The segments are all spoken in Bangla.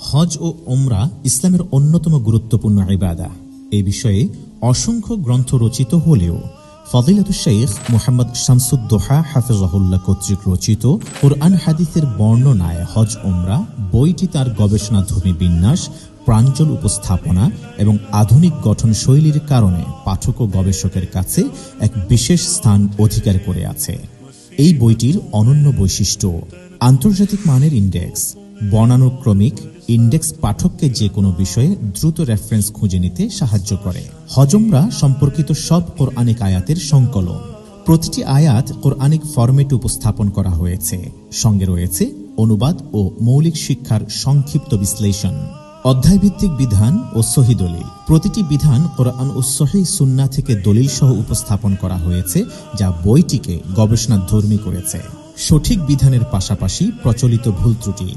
হজ ও উমরা ইসলামের অন্যতম গুরুত্বপূর্ণ ইবাদা। এ বিষয়ে অসংখ্য গ্রন্থ রচিত হলেও ফজিলাতুশ শাইখ মুহাম্মদ শামসুদ্দোহা হাফিজাহুল্লাহ কর্তৃক রচিত কুরআন হাদিসের বর্ণনায় হজ উমরা বইটি তার গবেষণাধর্মী বিন্যাস, প্রাঞ্জল উপস্থাপনা এবং আধুনিক গঠন শৈলীর কারণে পাঠক ও গবেষকের কাছে এক বিশেষ স্থান অধিকার করে আছে। এই বইটির অনন্য বৈশিষ্ট্য আন্তর্জাতিক মানের ইন্ডেক্স। বর্ণানুক্রমিক ইন্ডেক্স পাঠককে যে কোনো বিষয়ে দ্রুত রেফারেন্স খুঁজে নিতে সাহায্য করে। হজ উমরা সম্পর্কিত সব কোরআনিক আয়াতের সংকলন। প্রতিটি আয়াত কোরআনিক ফরম্যাটে উপস্থাপন করা হয়েছে। সঙ্গে রয়েছে অনুবাদ ও মৌলিক শিক্ষার সংক্ষিপ্ত বিশ্লেষণ, অধ্যায়ভিত্তিক বিধান ও সহিহ দলিল। প্রতিটি বিধান কোরআন ও সহিহ সুন্নাহ থেকে দলিল সহ উপস্থাপন করা হয়েছে, যা বইটিকে গবেষণাধর্মী করেছে। সঠিক বিধানের পাশাপাশি প্রচলিত ভুল ত্রুটি,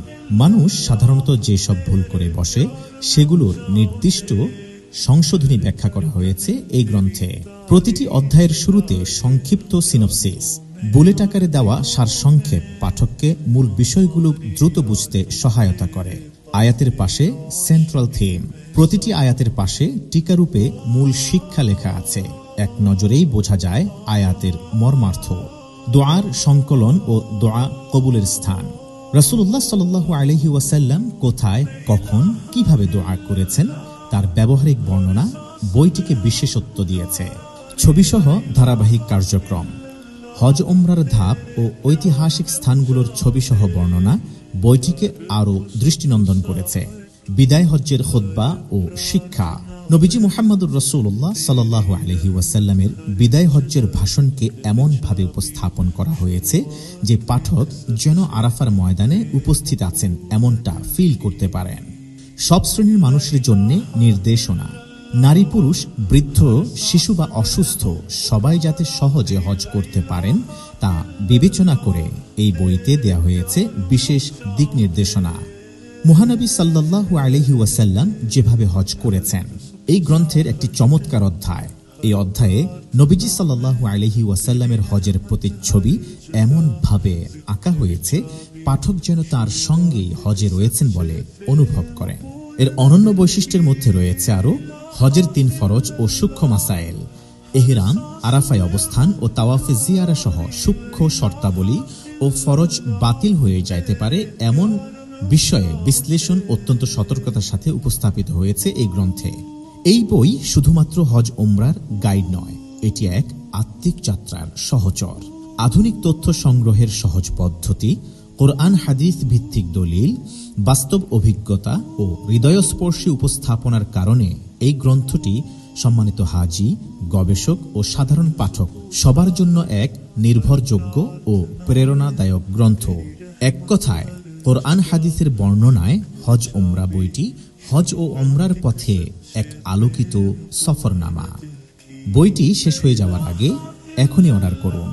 মানুষ সাধারণত যেসব ভুল করে বসে সেগুলোর নির্দিষ্ট সংশোধনী ব্যাখ্যা করা হয়েছে এই গ্রন্থে। প্রতিটি অধ্যায়ের শুরুতে সংক্ষিপ্ত সিনপসিস, বুলেট আকারে দেওয়া সারসংক্ষেপ পাঠককে মূল বিষয়গুলো দ্রুত বুঝতে সহায়তা করে। আয়াতের পাশে সেন্ট্রাল থিম, প্রতিটি আয়াতের পাশে টিকারূপে মূল শিক্ষা লেখা আছে। এক নজরেই বোঝা যায় আয়াতের মর্মার্থ। দোয়ার সংকলন ও দোয়া কবুলের স্থান। রাসূলুল্লাহ সাল্লাল্লাহু আলাইহি ওয়াসাল্লাম কোথায়, কখন, কিভাবে দোয়া করেছেন তার ব্যবহারিক বর্ণনা বইটিকে বিশেষত্ব দিয়েছে। ছবিসহ ধারাবাহিক কার্যক্রম, হজ উমরার ধাপ ও ঐতিহাসিক স্থানগুলোর ছবিসহ বর্ণনা বইটিকে আরও দৃষ্টিনন্দন করেছে। বিদায় হজ্জের খুতবা ও শিক্ষা, নবীজি মুহাম্মদুর রাসূলুল্লাহ সাল্লাল্লাহু আলাইহি ওয়াসাল্লামের বিদায় হজ্জের ভাষণকে এমনভাবে উপস্থাপন করা হয়েছে যে পাঠক যেন আরাফার ময়দানে উপস্থিত আছেন এমনটা ফিল করতে পারেন। সব শ্রেণীর মানুষের জন্য নির্দেশনা, নারী পুরুষ, বৃদ্ধ, শিশু বা অসুস্থ সবাই যাতে সহজে হজ করতে পারেন তা বিবেচনা করে এই বইতে দেয়া হয়েছে বিশেষ দিক নির্দেশনা। মহানবী সাল্লাল্লাহু আলাইহি ওয়াসাল্লাম যেভাবে হজ করেছেন এই গ্রন্থের একটি চমৎকার অধ্যায়। এই অধ্যায়ে নবীজি সাল্লাল্লাহু আলাইহি ওয়াসাল্লামের হজের প্রতিচ্ছবি এমন ভাবে আঁকা হয়েছে পাঠক যেন তার সঙ্গেই হজে রয়েছেন বলে অনুভব করেন। এর অনন্য বৈশিষ্ট্যের মধ্যে রয়েছে আরো হজের 3 ফরজ ও সূক্ষ্ম মাসাইল, ইহরাম, আরাফায় অবস্থান ও তাওয়াফে জিয়ারা সহ সূক্ষ্ম শর্তাবলী ও ফরজ বাতিল হয়ে যাইতে পারে এমন বিষয়ে বিশ্লেষণ অত্যন্ত সতর্কতার সাথে উপস্থাপিত হয়েছে এই গ্রন্থে। এই বই শুধুমাত্র হজ উমরার গাইড নয়, এটি এক আত্মিক যাত্রার সহচর। আধুনিক তথ্য সংগ্রহের সহজ পদ্ধতি, কোরআন হাদিস ভিত্তিক দলিল, বাস্তব অভিজ্ঞতা ও হৃদয়স্পর্শী উপস্থাপনার কারণে এই গ্রন্থটি সম্মানিত হাজি, গবেষক ও সাধারণ পাঠক সবার জন্য এক নির্ভরযোগ্য ও প্রেরণাদায়ক গ্রন্থ। এক কথায় কোরআন হাদিসের বর্ণনায় হজ উমরা বইটি হজ ও উমরার পথে এক আলোকিত সফরনামা। বইটি শেষ হয়ে যাওয়ার আগে এখনই অর্ডার করুন।